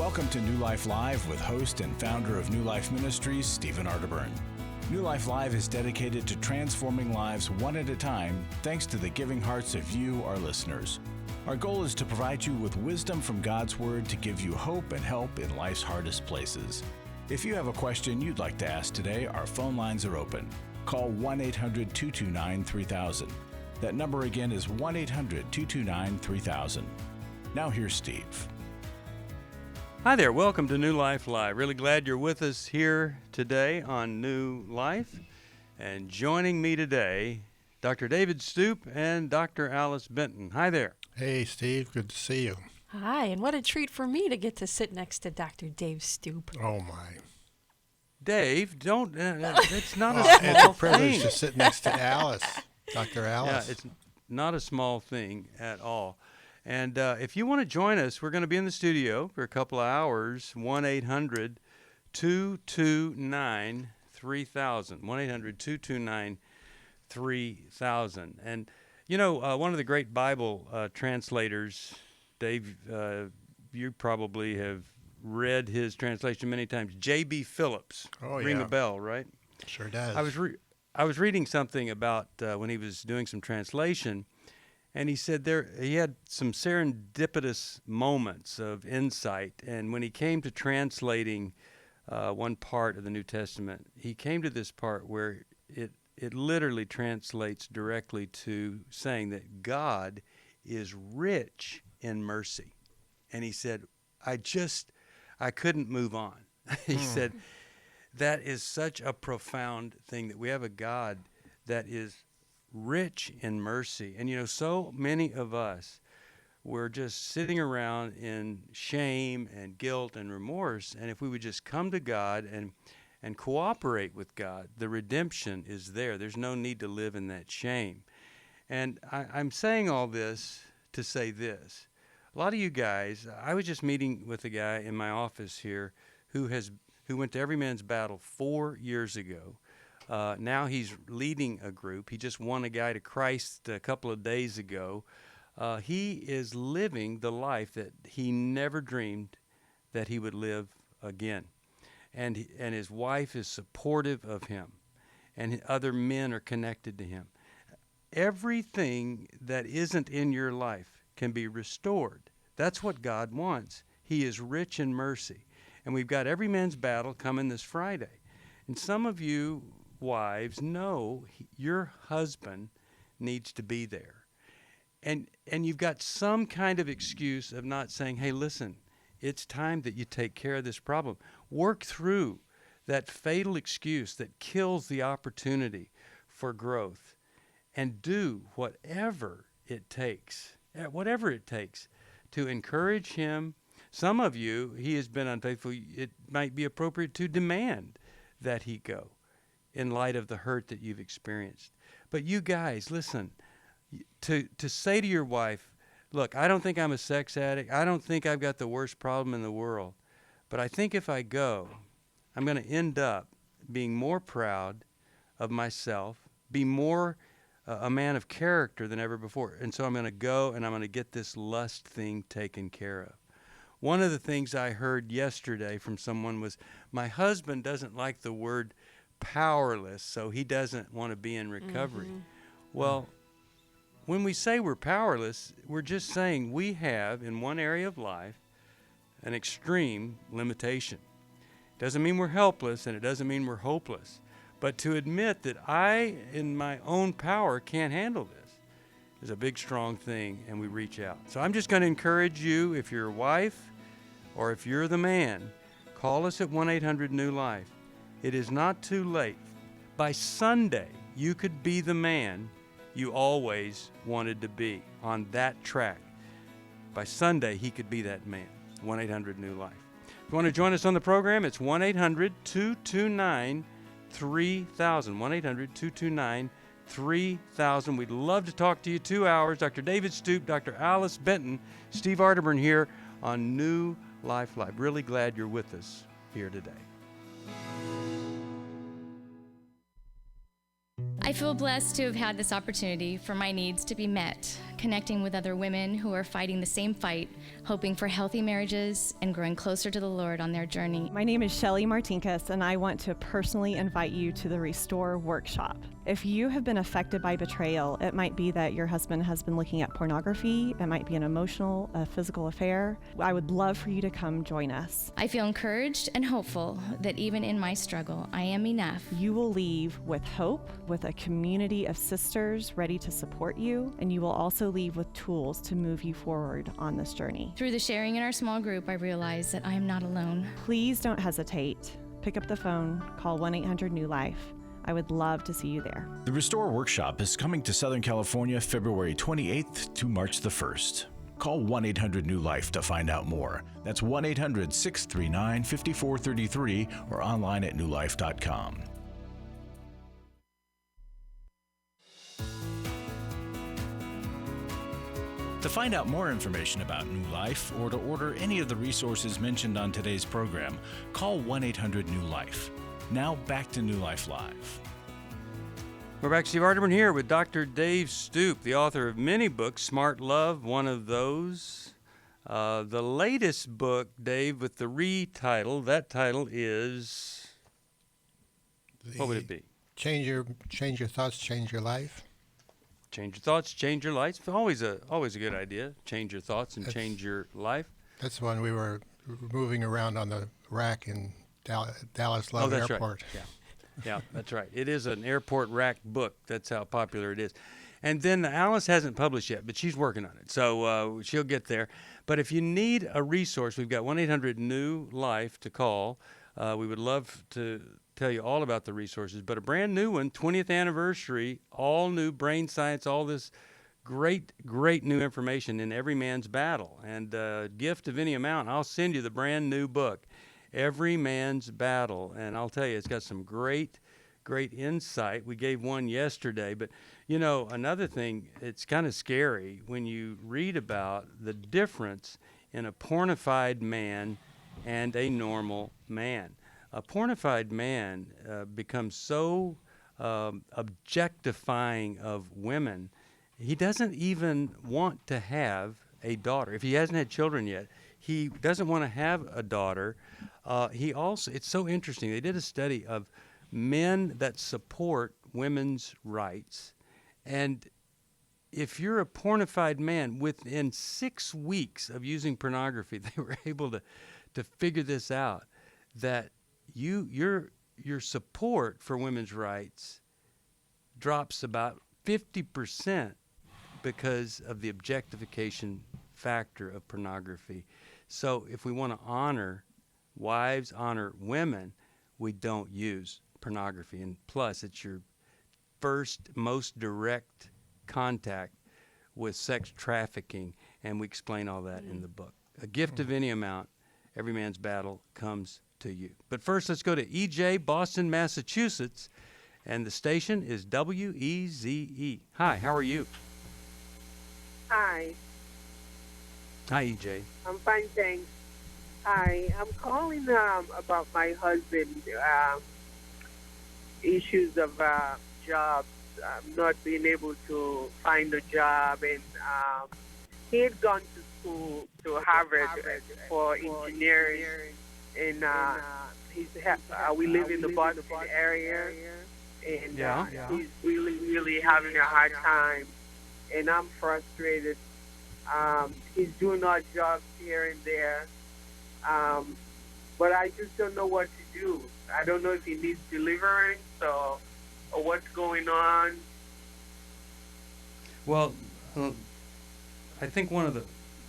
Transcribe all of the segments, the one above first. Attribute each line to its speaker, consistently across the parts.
Speaker 1: Welcome to New Life Live with host and founder of New Life Ministries, Stephen Arterburn. New Life Live is dedicated to transforming lives one at a time thanks to the giving hearts of you, our listeners. Our goal is to provide you with wisdom from God's Word to give you hope and help in life's hardest places. If you have a question you'd like to ask today, our phone lines are open. Call 1-800-229-3000. That number again is 1-800-229-3000. Now here's Steve.
Speaker 2: Hi there, welcome to New Life Live. Really glad you're with us here today on New Life. And joining me today, Dr. David Stoop and Dr. Alice Benton. Hi there.
Speaker 3: Hey, Steve, good to see you.
Speaker 4: Hi, and what a treat for me to get to sit next to Dr. Dave Stoop.
Speaker 3: Oh, my.
Speaker 2: Dave, don't, it's not a small thing.
Speaker 3: It's a privilege to sit next to Alice, Dr. Alice.
Speaker 2: Yeah, it's not a small thing at all. And if you want to join us, we're going to be in the studio for a couple of hours, 1-800-229-3000, 1-800-229-3000. And, you know, one of the great Bible translators, Dave, you probably have read his translation many times, J.B. Phillips.
Speaker 3: Oh,
Speaker 2: Ring
Speaker 3: yeah.
Speaker 2: a bell, right?
Speaker 3: Sure does.
Speaker 2: I was reading something about when he was doing some translation, and he said he had some serendipitous moments of insight. And when he came to translating one part of the New Testament, he came to this part where it literally translates directly to saying that God is rich in mercy. And he said, I couldn't move on. He said, that is such a profound thing, that we have a God that is rich in mercy. And, you know, so many of us, we're just sitting around in shame and guilt and remorse. And if we would just come to God and cooperate with God, the redemption is there. There's no need to live in that shame. And I'm saying all this to say this. A lot of you guys, I was just meeting with a guy in my office here who went to Every Man's Battle 4 years ago. Now he's leading a group. He just won a guy to Christ a couple of days ago. He is living the life that he never dreamed that he would live again. And his wife is supportive of him. And other men are connected to him. Everything that isn't in your life can be restored. That's what God wants. He is rich in mercy. And we've got Every Man's Battle coming this Friday. And some of you wives know your husband needs to be there. And you've got some kind of excuse of not saying, hey, listen, it's time that you take care of this problem. Work through that fatal excuse that kills the opportunity for growth. And do whatever it takes to encourage him. Some of you, he has been unfaithful. It might be appropriate to demand that he go in light of the hurt that you've experienced. But you guys, listen, to say to your wife, look, I don't think I'm a sex addict. I don't think I've got the worst problem in the world. But I think if I go, I'm going to end up being more proud of myself, be more a man of character than ever before. And so I'm going to go and I'm going to get this lust thing taken care of. One of the things I heard yesterday from someone was, my husband doesn't like the word powerless, so he doesn't want to be in recovery. Mm-hmm. Well, when we say we're powerless, we're just saying we have, in one area of life, an extreme limitation. Doesn't mean we're helpless, and it doesn't mean we're hopeless. But to admit that I, in my own power, can't handle this is a big, strong thing, and we reach out. So I'm just going to encourage you, if you're a wife or if you're the man, call us at 1-800-NEW-LIFE. It is not too late. By Sunday, you could be the man you always wanted to be on that track. By Sunday, he could be that man. 1-800-NEW-LIFE. If you want to join us on the program, it's 1-800-229-3000. 1-800-229-3000. We'd love to talk to you 2 hours. Dr. David Stoop, Dr. Alice Benton, Steve Arterburn here on New Life Live. Really glad you're with us here today.
Speaker 5: I feel blessed to have had this opportunity for my needs to be met, connecting with other women who are fighting the same fight, hoping for healthy marriages and growing closer to the Lord on their journey.
Speaker 6: My name is Shelly Martinkus, and I want to personally invite you to the Restore Workshop. If you have been affected by betrayal, it might be that your husband has been looking at pornography, it might be an emotional, physical affair. I would love for you to come join us.
Speaker 5: I feel encouraged and hopeful that even in my struggle, I am enough.
Speaker 6: You will leave with hope, with a community of sisters ready to support you, and you will also leave with tools to move you forward on this journey.
Speaker 5: Through the sharing in our small group, I realize that I am not alone.
Speaker 6: Please don't hesitate. Pick up the phone, call 1-800-NEW-LIFE. I would love to see you there.
Speaker 1: The Restore Workshop is coming to Southern California February 28th to March the 1st. Call 1-800-NEW-LIFE to find out more. That's 1-800-639-5433 or online at newlife.com. To find out more information about New Life or to order any of the resources mentioned on today's program, call 1-800-NEW-LIFE. Now back to New Life Live.
Speaker 2: We're back. Steve Arterburn here with Dr. Dave Stoop, the author of many books, Smart Love, one of those. The latest book, Dave, with the retitle, that title is, what would it be?
Speaker 3: Change your thoughts, change your life.
Speaker 2: Change your thoughts, change your life. Always a good idea. Change your thoughts and change your life.
Speaker 3: That's when we were moving around on the rack in Dallas Love Airport.
Speaker 2: Right. Yeah, that's right. It is an airport rack book. That's how popular it is. And then Alice hasn't published yet, but she's working on it. So she'll get there. But if you need a resource, we've got 1-800-NEW-LIFE to call. We would love to tell you all about the resources. But a brand new one, 20th anniversary, all new brain science, all this great new information in Every Man's Battle. And gift of any amount, I'll send you the brand new book, Every Man's Battle. And I'll tell you, it's got some great insight. We gave one yesterday. But, you know, another thing, it's kind of scary when you read about the difference in a pornified man and a normal man. A pornified man becomes so objectifying of women, he doesn't even want to have a daughter. If he hasn't had children yet, he doesn't want to have a daughter. It's so interesting. They did a study of men that support women's rights. And if you're a pornified man, within 6 weeks of using pornography, they were able to figure this out, that your support for women's rights drops about 50% because of the objectification factor of pornography. So if we want to honor wives, honor women, we don't use pornography. And plus, it's your first, most direct contact with sex trafficking, and we explain all that in the book. A gift of any amount, Every Man's Battle, comes to you. But first, let's go to EJ, Boston, Massachusetts, and the station is WEZE. Hi, how are you?
Speaker 7: Hi.
Speaker 2: Hi, EJ.
Speaker 7: I'm fine, thanks. Hi. I'm calling about my husband, issues of jobs, not being able to find a job. And he had gone to school, to Harvard for engineering. And we live in the Boston area. And he's really having a hard time. And I'm frustrated. He's doing odd jobs here and there. But I just don't know what to do. I don't know if he needs deliverance or what's going on.
Speaker 2: Well, I think one of the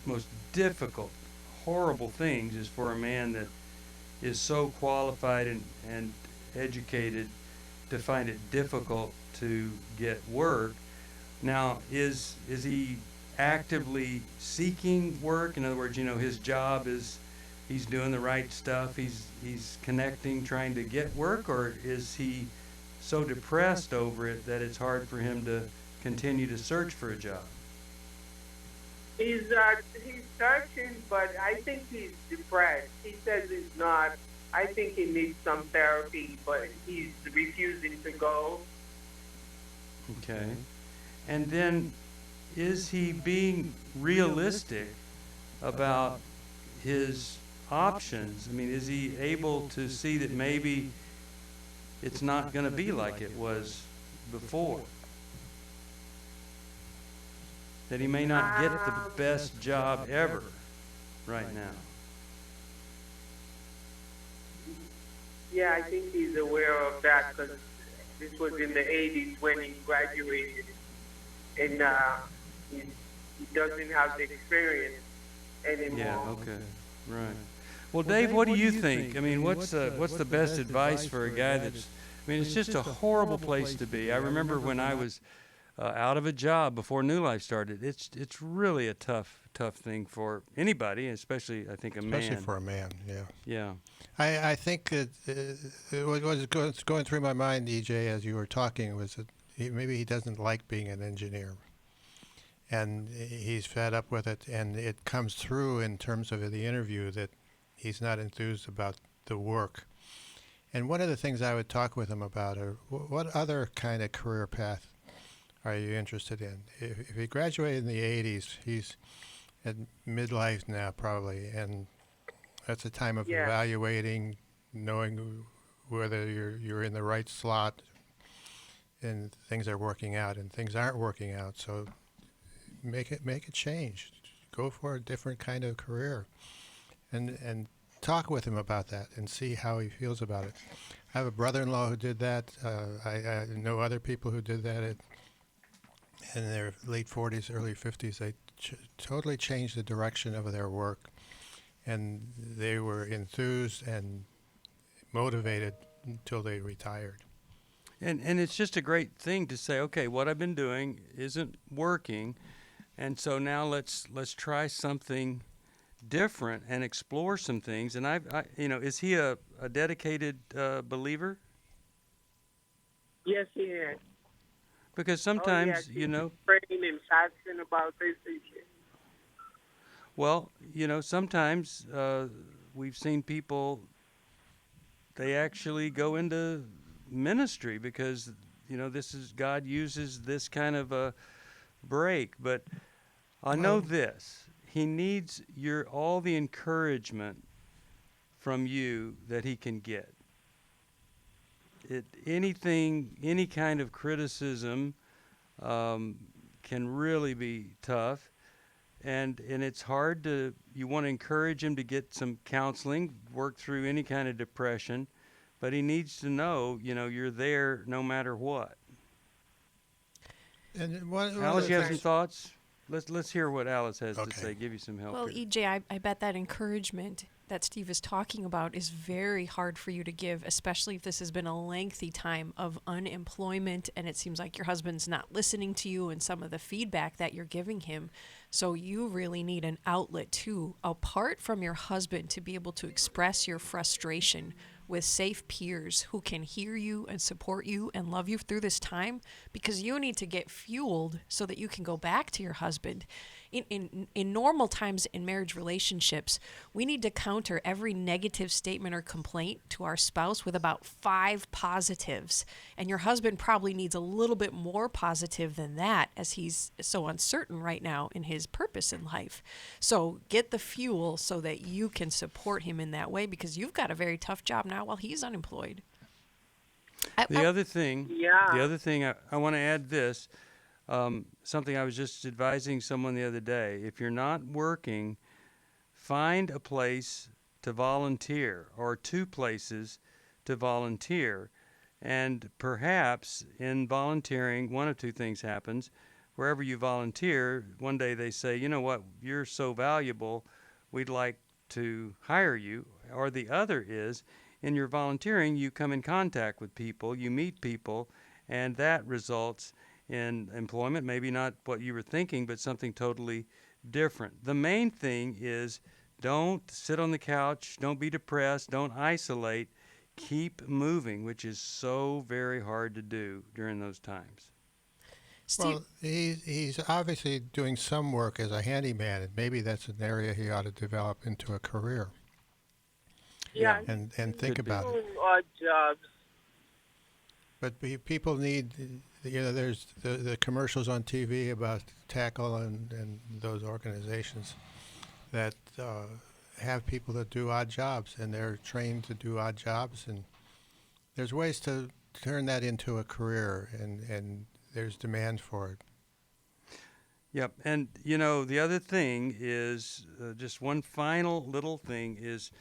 Speaker 2: most difficult, horrible things is for a man that is so qualified and educated to find it difficult to get work. Now, is he actively seeking work? In other words, his job is, he's doing the right stuff, he's connecting, trying to get work, or is he so depressed over it that it's hard for him to continue to search for a job?
Speaker 7: He's searching, but I think he's depressed. He says he's not. I think he needs some therapy, but he's refusing to go.
Speaker 2: Okay. And then, is he being realistic about his options? I mean, is he able to see that maybe it's not going to be like it was before? That he may not get the best job ever right now.
Speaker 7: Yeah, I think he's aware of that because this was in the 80s when he graduated, and he doesn't have the experience anymore.
Speaker 2: Yeah, okay, right. Well, Dave, what do you think? I mean, what's the best advice for a guy that's, I mean, it's just a horrible place to be. I remember when I was out of a job before New Life started. It's really a tough thing for anybody, especially, I think, a man.
Speaker 3: Especially for a man, yeah.
Speaker 2: Yeah.
Speaker 3: I think what was going through my mind, EJ, as you were talking, was that maybe he doesn't like being an engineer. And he's fed up with it, and it comes through in terms of the interview that he's not enthused about the work. And one of the things I would talk with him about are what other kind of career path are you interested in? If he graduated in the 80s, he's at midlife now probably, and that's a time of evaluating, knowing whether you're in the right slot and things are working out and things aren't working out. So make a change. Go for a different kind of career, and talk with him about that and see how he feels about it. I have a brother-in-law who did that. I know other people who did that in their late 40s, early 50s. They totally changed the direction of their work, and they were enthused and motivated until they retired.
Speaker 2: And it's just a great thing to say, okay, what I've been doing isn't working, and so now let's try something different and explore some things. And I is he a dedicated believer?
Speaker 7: Yes, he is.
Speaker 2: Because sometimes,
Speaker 7: praying and fasting about this issue.
Speaker 2: Well, sometimes we've seen people, they actually go into ministry because, God uses this kind of a break. But I know this, he needs all the encouragement from you that he can get. Any kind of criticism can really be tough. And it's hard you want to encourage him to get some counseling, work through any kind of depression, but he needs to know, you're there no matter what.
Speaker 3: And
Speaker 2: Alice, you have some thoughts? Let's hear what Alice has to say, give you some help.
Speaker 4: Well,
Speaker 2: here.
Speaker 4: EJ, I bet that encouragement that Steve is talking about is very hard for you to give, especially if this has been a lengthy time of unemployment and it seems like your husband's not listening to you and some of the feedback that you're giving him. So you really need an outlet too, apart from your husband, to be able to express your frustration with safe peers who can hear you and support you and love you through this time, because you need to get fueled so that you can go back to your husband. In normal times in marriage relationships, we need to counter every negative statement or complaint to our spouse with about 5 positives. And your husband probably needs a little bit more positive than that, as he's so uncertain right now in his purpose in life. So get the fuel so that you can support him in that way, because you've got a very tough job now while he's unemployed.
Speaker 2: The other thing I want to add this. Something I was just advising someone the other day. If you're not working, find a place to volunteer or 2 places to volunteer. And perhaps in volunteering, one of 2 things happens. Wherever you volunteer, one day they say, you know what, you're so valuable, we'd like to hire you. Or the other is, in your volunteering, you come in contact with people, you meet people, and that results in employment, maybe not what you were thinking, but something totally different. The main thing is, don't sit on the couch, don't be depressed, don't isolate, keep moving, which is so very hard to do during those times.
Speaker 4: Steve?
Speaker 3: Well, he's obviously doing some work as a handyman, and maybe that's an area he ought to develop into a career.
Speaker 7: Yeah,
Speaker 3: and think about it.
Speaker 7: Odd jobs.
Speaker 3: But people need there's the commercials on TV about Tackle and those organizations that have people that do odd jobs, and they're trained to do odd jobs, and there's ways to turn that into a career, and there's demand for it.
Speaker 2: Yep. And, the other thing is just one final little thing is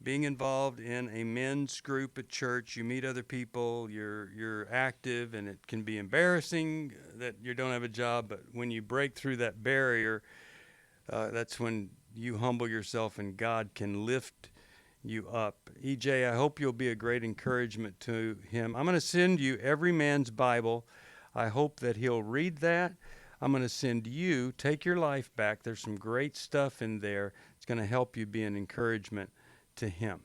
Speaker 2: being involved in a men's group at church. You meet other people, you're active, and it can be embarrassing that you don't have a job, but when you break through that barrier, that's when you humble yourself and God can lift you up. EJ, I hope you'll be a great encouragement to him. I'm going to send you Every Man's Bible. I hope that he'll read that. I'm going to send you Take Your Life Back. There's some great stuff in there. It's going to help you be an encouragement to him.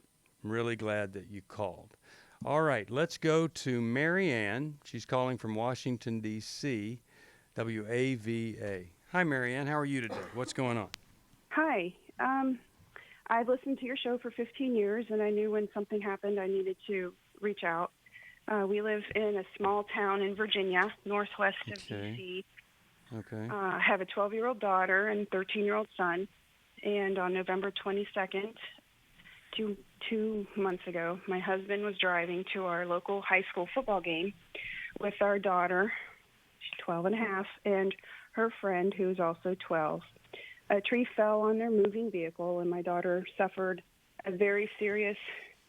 Speaker 2: I'm really glad that you called. All right, let's go to Mary Ann. She's calling from Washington, D.C., WAVA. Hi, Mary Ann. How are you today? What's going on?
Speaker 8: Hi. I've listened to your show for 15 years, and I knew when something happened I needed to reach out. We live in a small town in Virginia, northwest of D.C.
Speaker 2: Okay.
Speaker 8: I have a 12-year-old daughter and 13-year-old son, and on November 22nd, two months ago, my husband was driving to our local high school football game with our daughter, she's 12 and a half, and her friend, who's also 12. A tree fell on their moving vehicle, and my daughter suffered a very serious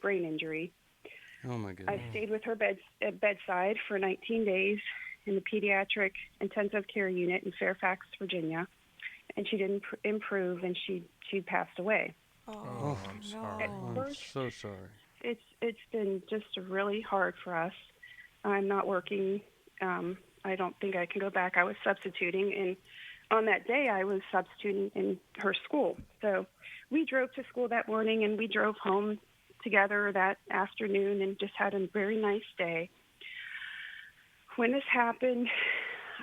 Speaker 8: brain injury.
Speaker 2: Oh, my goodness.
Speaker 8: I stayed with her bedside for 19 days in the pediatric intensive care unit in Fairfax, Virginia, and she didn't improve, and she passed away.
Speaker 3: Oh, I'm sorry.
Speaker 2: I'm so sorry.
Speaker 8: It's been just really hard for us. I'm not working. I don't think I can go back. I was substituting, and on that day I was substituting in her school. So we drove to school that morning, and we drove home together that afternoon and just had a very nice day. When this happened,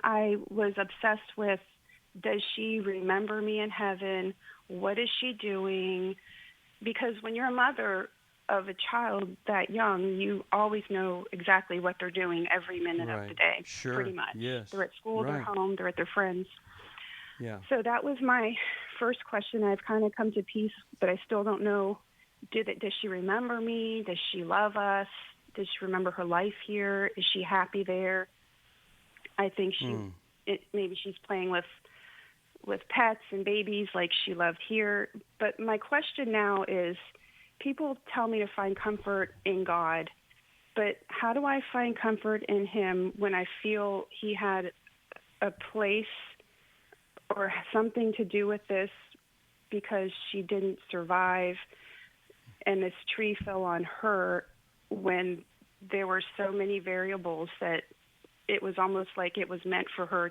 Speaker 8: I was obsessed with, does she remember me in heaven? What is she doing? Because when you're a mother of a child that young, you always know exactly what they're doing every minute of the day, pretty much.
Speaker 2: Yes.
Speaker 8: They're at school, they're home, they're at their friends.
Speaker 2: Yeah.
Speaker 8: So that was my first question. I've kind of come to peace, but I still don't know, does she remember me? Does she love us? Does she remember her life here? Is she happy there? I think maybe she's playing with pets and babies like she loved here. But my question now is, people tell me to find comfort in God, but how do I find comfort in him when I feel he had a place or something to do with this because she didn't survive and this tree fell on her, when there were so many variables that it was almost like it was meant for her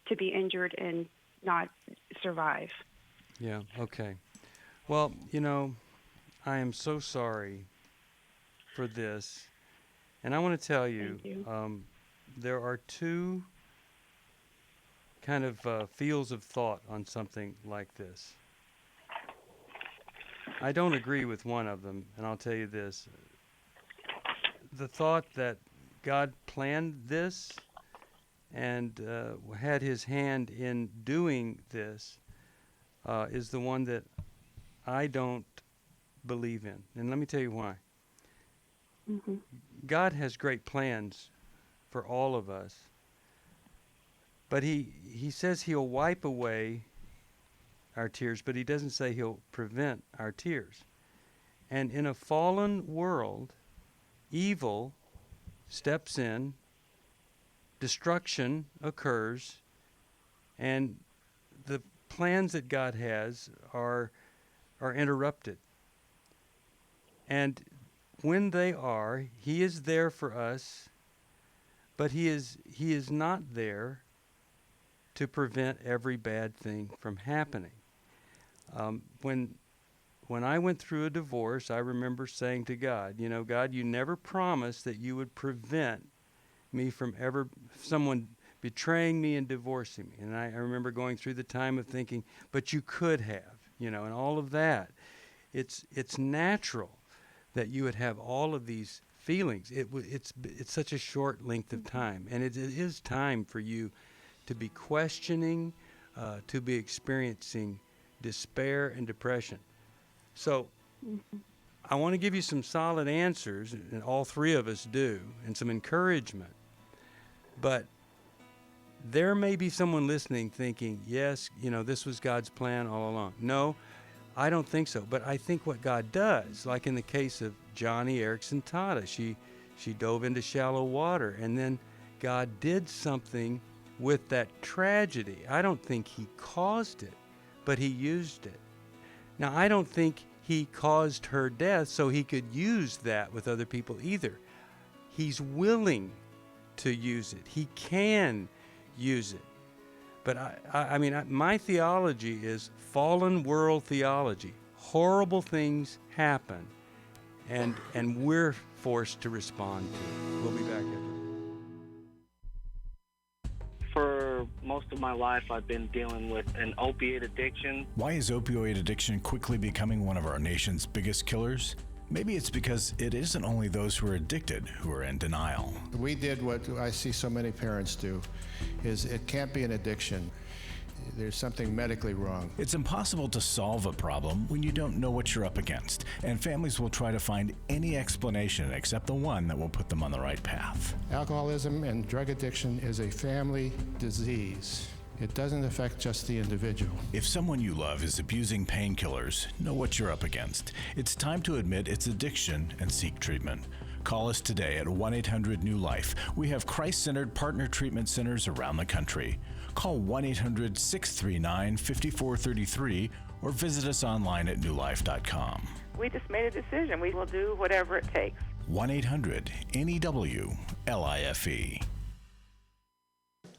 Speaker 8: to be injured and not survive?
Speaker 2: Yeah, okay. Well, I am so sorry for this. And I want to tell you, there are two kind of fields of thought on something like this. I don't agree with one of them, and I'll tell you this. The thought that God planned this and had his hand in doing this is the one that I don't believe in. And let me tell you why.
Speaker 8: Mm-hmm.
Speaker 2: God has great plans for all of us, but he says he'll wipe away our tears, but he doesn't say he'll prevent our tears. And in a fallen world, evil steps in, destruction occurs, and the plans that God has are interrupted. And when they are, he is there for us, but he is not there to prevent every bad thing from happening. When I went through a divorce, I remember saying to God, God, you never promised that you would prevent me from someone betraying me and divorcing me. And I remember going through the time of thinking, but you could have, and all of that. It's natural that you would have all of these feelings. It's such a short length of time, and it is time for you to be questioning, to be experiencing despair and depression. So I want to give you some solid answers, and all three of us do, and some encouragement. But there may be someone listening thinking, yes, this was God's plan all along. No, I don't think so. But I think what God does, like in the case of Johnny Erickson Tata, she dove into shallow water, and then God did something with that tragedy. I don't think he caused it, but he used it. Now, I don't think he caused her death so he could use that with other people either. He's willing to use it. He can use it. But my theology is fallen world theology. Horrible things happen, and we're forced to respond to it. We'll be back after.
Speaker 9: For most of my life, I've been dealing with an opiate addiction.
Speaker 1: Why is opioid addiction quickly becoming one of our nation's biggest killers? Maybe it's because it isn't only those who are addicted who are in denial.
Speaker 3: We did what I see so many parents do, is it can't be an addiction. There's something medically wrong.
Speaker 1: It's impossible to solve a problem when you don't know what you're up against, and families will try to find any explanation except the one that will put them on the right path.
Speaker 3: Alcoholism and drug addiction is a family disease. It doesn't affect just the individual.
Speaker 1: If someone you love is abusing painkillers, know what you're up against. It's time to admit it's addiction and seek treatment. Call us today at 1-800-NEW-LIFE. We have Christ-centered partner treatment centers around the country. Call 1-800-639-5433 or visit us online at newlife.com.
Speaker 10: We just made a decision. We will do whatever it takes.
Speaker 1: 1-800-NEW-LIFE.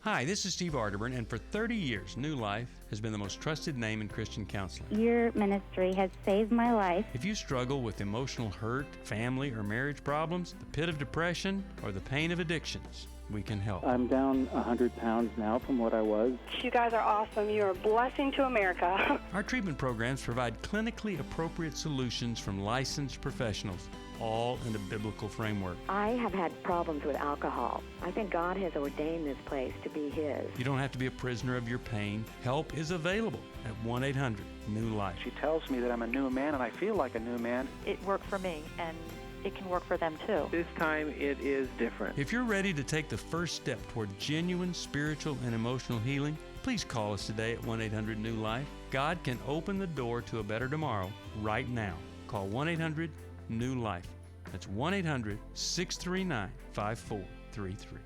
Speaker 2: Hi, this is Steve Arterburn, and for 30 years, New Life has been the most trusted name in Christian counseling.
Speaker 11: Your ministry has saved my life.
Speaker 2: If you struggle with emotional hurt, family or marriage problems, the pit of depression, or the pain of addictions, we can help.
Speaker 12: I'm down 100 pounds now from what I was.
Speaker 13: You guys are awesome. You're a blessing to America.
Speaker 2: Our treatment programs provide clinically appropriate solutions from licensed professionals, all in a biblical framework.
Speaker 14: I have had problems with alcohol. I think God has ordained this place to be His.
Speaker 2: You don't have to be a prisoner of your pain. Help is available at 1-800-NEW-LIFE.
Speaker 12: She tells me that I'm a new man, and I feel like a new man.
Speaker 15: It worked for me, and it can work for them too.
Speaker 9: This time it is different.
Speaker 2: If you're ready to take the first step toward genuine spiritual and emotional healing, please call us today at 1-800-NEW-LIFE. God can open the door to a better tomorrow right now. Call 1-800-NEW-LIFE. That's 1-800-639-5433.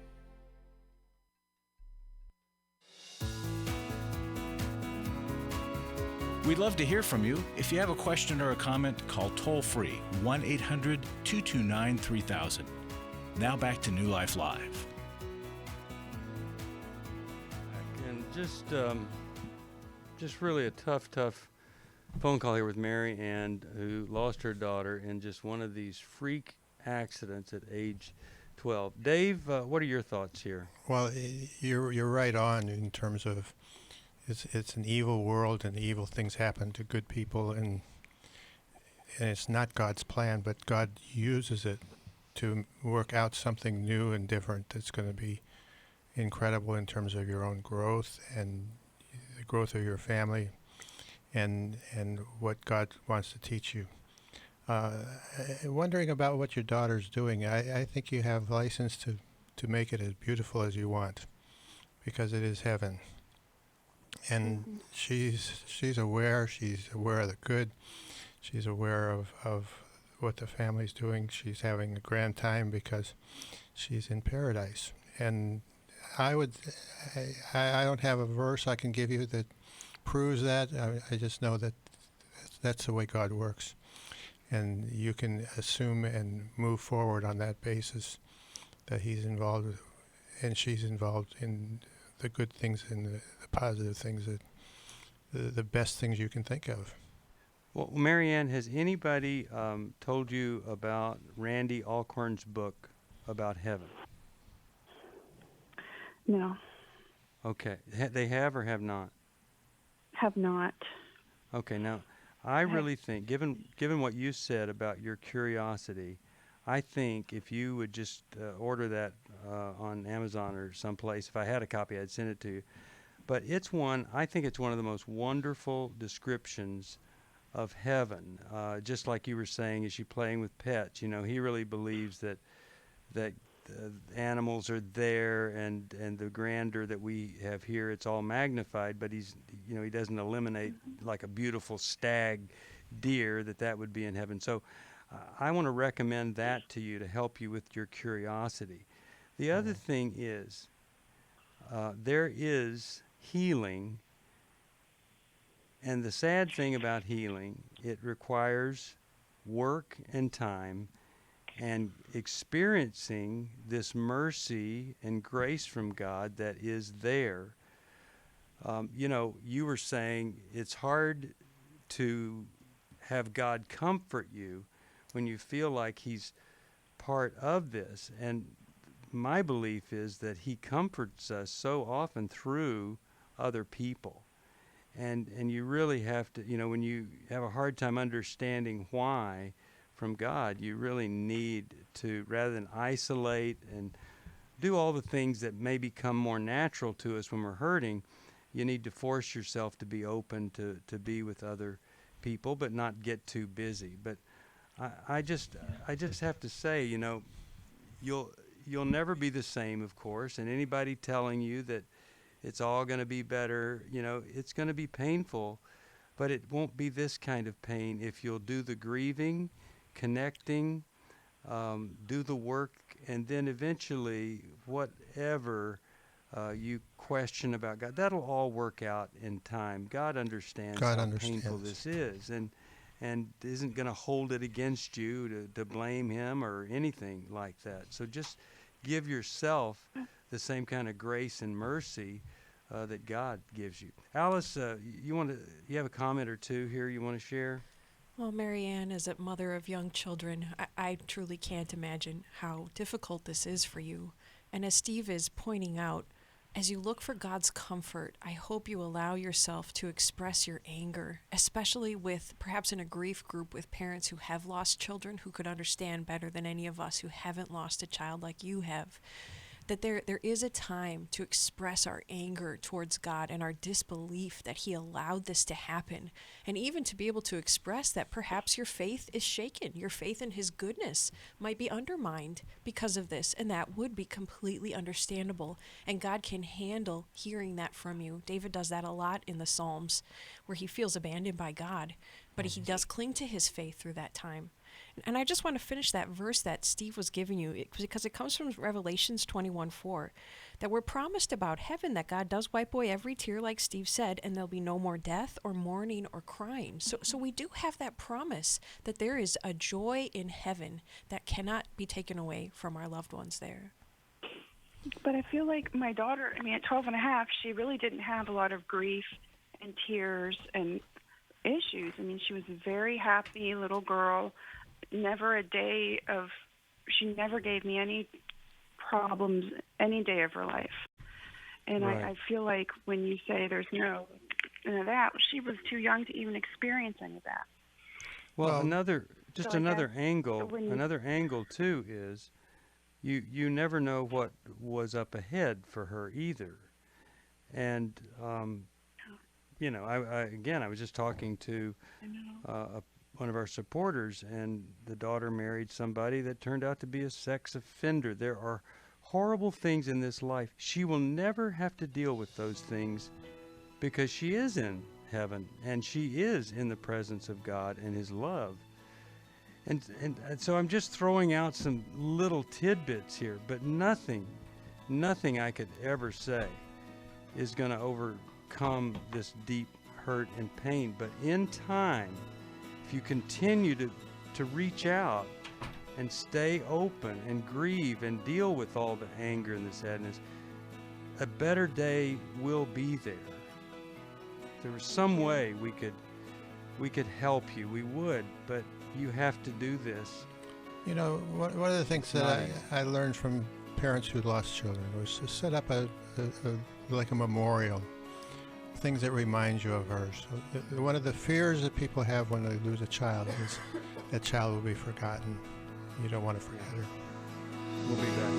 Speaker 1: We'd love to hear from you. If you have a question or a comment, call toll-free 1-800-229-3000. Now back to New Life Live.
Speaker 2: And just really a tough phone call here with Mary Ann, who lost her daughter in just one of these freak accidents at age 12. Dave, what are your thoughts here?
Speaker 3: Well, you're right on in terms of it's an evil world and evil things happen to good people, and it's not God's plan, but God uses it to work out something new and different that's going to be incredible in terms of your own growth and the growth of your family and what God wants to teach you. Wondering about what your daughter's doing. I think you have license to make it as beautiful as you want, because it is heaven. And she's aware. She's aware of the good. She's aware of what the family's doing. She's having a grand time because she's in paradise. And I don't have a verse I can give you that proves that. I just know that that's the way God works. And you can assume and move forward on that basis that He's involved and she's involved in the good things and the positive things, that the best things you can think of.
Speaker 2: Well, Mary Ann, has anybody told you about Randy Alcorn's book about heaven?
Speaker 8: No.
Speaker 2: Okay. They have or have not?
Speaker 8: Have not.
Speaker 2: Okay. Now, I really think, given what you said about your curiosity, I think if you would just order that on Amazon or someplace, if I had a copy, I'd send it to you. But I think it's one of the most wonderful descriptions of heaven. Just like you were saying, is she playing with pets? He really believes that animals are there, and the grandeur that we have here, it's all magnified, but he doesn't eliminate like a beautiful stag deer that would be in heaven. So I want to recommend that to you to help you with your curiosity. The other thing is there is healing, and the sad thing about healing, it requires work and time and experiencing this mercy and grace from God that is there. You were saying it's hard to have God comfort you when you feel like he's part of this. And my belief is that he comforts us so often through other people. And you really have to, when you have a hard time understanding why from God, you really need to, rather than isolate and do all the things that may become more natural to us when we're hurting, you need to force yourself to be open to be with other people, but not get too busy. But I just have to say, you'll never be the same, of course, and anybody telling you that it's all going to be better, it's going to be painful, but it won't be this kind of pain if you'll do the grieving, connecting, do the work, and then eventually whatever you question about God, that'll all work out in time. God understands how painful this is, and isn't going to hold it against you to blame him or anything like that. So just give yourself the same kind of grace and mercy that God gives you. Alice, you have a comment or two here you want to share?
Speaker 4: Well, Marianne, as a mother of young children, I truly can't imagine how difficult this is for you. And as Steve is pointing out, as you look for God's comfort, I hope you allow yourself to express your anger, especially perhaps in a grief group with parents who have lost children who could understand better than any of us who haven't lost a child like you have. That there is a time to express our anger towards God and our disbelief that he allowed this to happen, and even to be able to express that perhaps your faith is shaken, your faith in his goodness might be undermined because of this, and that would be completely understandable, and God can handle hearing that from you. David does that a lot in the Psalms, where he feels abandoned by God, but he does cling to his faith through that time. And I just want to finish that verse that Steve was giving you, because it comes from Revelations 21:4, that we're promised about heaven that God does wipe away every tear, like Steve said, and there'll be no more death or mourning or crying. So we do have that promise that there is a joy in heaven that cannot be taken away from our loved ones there.
Speaker 8: But I feel like my daughter, at 12 and a half, she really didn't have a lot of grief and tears and issues. She was a very happy little girl. Never a day she never gave me any problems any day of her life. And right. I feel like when you say there's no that, she was too young to even experience any of that.
Speaker 2: Well, another angle too is you never know what was up ahead for her either. And I was just talking to one of our supporters, and the daughter married somebody that turned out to be a sex offender. There are horrible things in this life. She will never have to deal with those things because she is in heaven and she is in the presence of God and his love. And so I'm just throwing out some little tidbits here, but nothing I could ever say is going to overcome this deep hurt and pain. But in time, if you continue to reach out and stay open and grieve and deal with all the anger and the sadness, a better day will be there. If there was some way we could help you, we would, but you have to do this.
Speaker 3: One of the things that I learned from parents who lost children was to set up a memorial, things that remind you of hers. One of the fears that people have when they lose a child is that child will be forgotten. You don't want to forget her.
Speaker 2: We'll be back.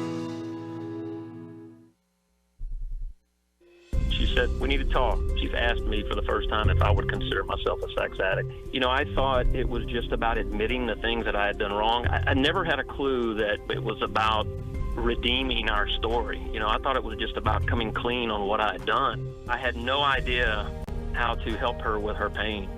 Speaker 16: She said, we need to talk. She's asked me for the first time if I would consider myself a sex addict. You know, I thought it was just about admitting the things that I had done wrong. I never had a clue that it was about redeeming our story. You know, I thought it was just about coming clean on what I had done. I had no idea how to help her with her pain.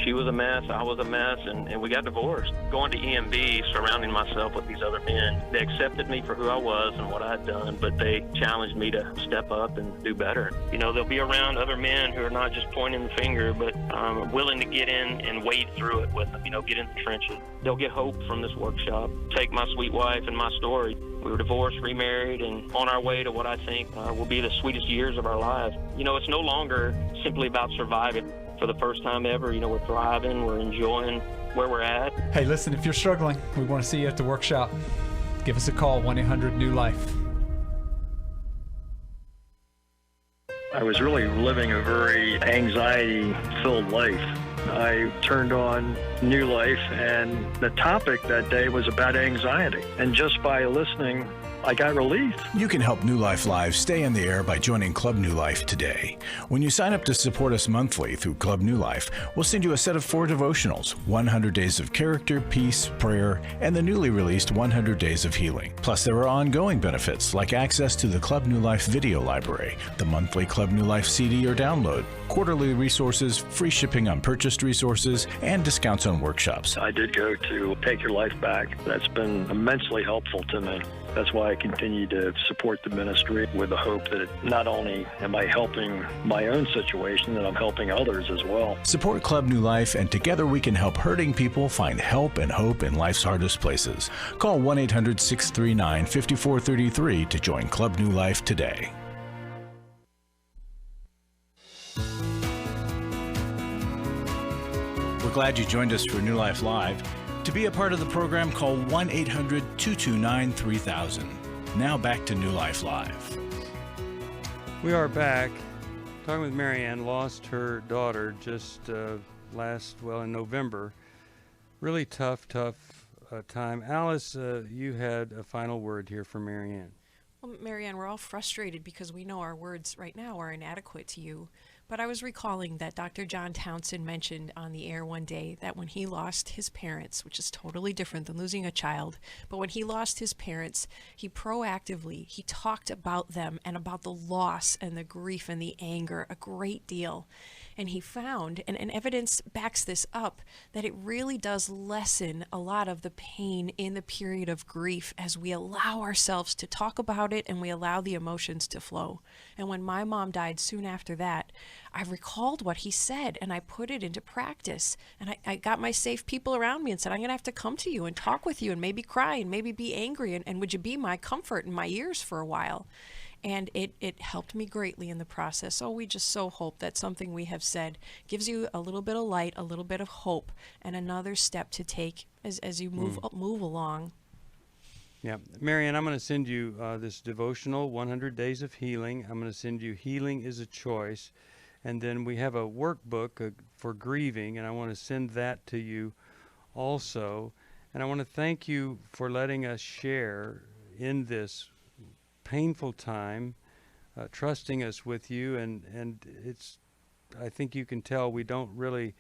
Speaker 16: She was a mess, I was a mess, and we got divorced. Going to EMB, surrounding myself with these other men, they accepted me for who I was and what I had done, but they challenged me to step up and do better. You know, they'll be around other men who are not just pointing the finger, but willing to get in and wade through it with them, you know, get in the trenches. They'll get hope from this workshop. Take my sweet wife and my story. We were divorced, remarried, and on our way to what I think will be the sweetest years of our lives. You know, it's no longer simply about surviving. For the first time ever, you know, we're thriving, we're enjoying where we're at.
Speaker 17: Hey, listen, if you're struggling, we want to see you at the workshop. Give us a call, 1-800-NEW-LIFE.
Speaker 18: I was really living a very anxiety-filled life. I turned on New Life, and the topic that day was about anxiety. And just by listening, I got relief.
Speaker 1: You can help New Life Live stay in the air by joining Club New Life today. When you sign up to support us monthly through Club New Life, we'll send you a set of 4 devotionals, 100 Days of Character, Peace, Prayer, and the newly released 100 Days of Healing. Plus, there are ongoing benefits like access to the Club New Life video library, the monthly Club New Life CD or download, quarterly resources, free shipping on purchased resources, and discounts on workshops.
Speaker 18: I did go to Take Your Life Back. That's been immensely helpful to me. That's why I continue to support the ministry with the hope that not only am I helping my own situation, that I'm helping others as well.
Speaker 1: Support Club New Life, and together we can help hurting people find help and hope in life's hardest places. Call 1-800-639-5433 to join Club New Life today. We're glad you joined us for New Life Live. To be a part of the program, call 1-800-229-3000. Now back to New Life Live.
Speaker 2: We are back. Talking with Marianne, lost her daughter just in November. Really tough time. Alice, you had a final word here for Marianne.
Speaker 4: Well, Marianne, we're all frustrated because we know our words right now are inadequate to you. But I was recalling that Dr. John Townsend mentioned on the air one day that when he lost his parents, which is totally different than losing a child, but when he lost his parents, he talked about them and about the loss and the grief and the anger a great deal. And he found, and evidence backs this up, that it really does lessen a lot of the pain in the period of grief as we allow ourselves to talk about it and we allow the emotions to flow. And when my mom died soon after that, I recalled what he said and I put it into practice. And I got my safe people around me and said, I'm going to have to come to you and talk with you and maybe cry and maybe be angry. And would you be my comfort in my ears for a while? And it helped me greatly in the process. So we just so hope that something we have said gives you a little bit of light, a little bit of hope, and another step to take as you move along.
Speaker 2: Yeah. Marianne, I'm going to send you this devotional, 100 Days of Healing. I'm going to send you Healing is a Choice. And then we have a workbook for grieving, and I want to send that to you also. And I want to thank you for letting us share in this painful time, trusting us with you, and it's, I think you can tell we don't really